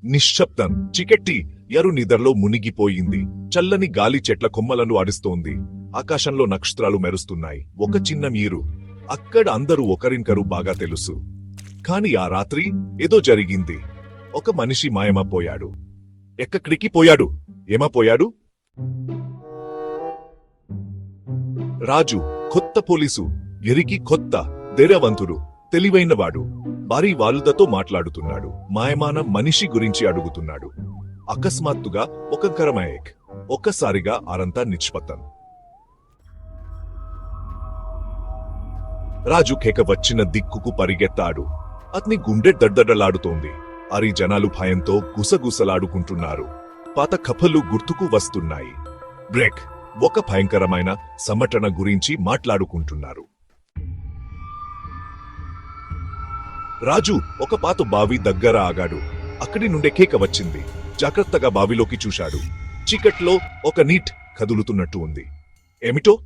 నిశ్శబ్దం. చికెట్టి ఎరు నిద్రలో మునిగిపోయింది. చల్లని గాలి చెట్ల కొమ్మలను ఆడిస్తోంది. ఆకాశంలో నక్షత్రాలు మెరుస్తున్నాయి. ఒక చిన్న నీరు. అక్కడ అందరూ ఒకరినొకరు బాగా తెలుసు. కాని ఆ రాత్రి ఏదో జరిగింది. ఒక మనిషి మాయమైపోయాడు. ఎక్కడికి పోయాడు? ఏమైపోయాడు? రాజు కొత్త పోలీసు. ఎరికి కొత్త ధైర్యవంతుడు, తెలివైనవాడు. భారీ వాళ్ళతో మాట్లాడుతున్నాడు. మాయమాన మనిషి గురించి అడుగుతున్నాడు. అకస్మాత్తుగా ఒక కరమాయక్. ఒక్కసారిగా ఆరంతా నిష్పత్తం. రాజు కేక వచ్చిన దిక్కుకు పరిగెత్తాడు. అతని గుండె దడ్దడలాడుతోంది. అరి జనాలు భయంతో గుసగుసలాడుకుంటున్నారు. పాత కథలు గుర్తుకు వస్తున్నాయి. బ్రేక్. ఒక భయంకరమైన సంఘటన గురించి మాట్లాడుకుంటున్నారు. రాజు ఒక పాత బావి దగ్గర ఆగాడు. అక్కడి నుండే కేక వచ్చింది. జాగ్రత్తగా బావిలోకి చూశాడు. చీకట్లో ఒక నీట్ కదులుతున్నట్టు ఉంది. ఏమిటో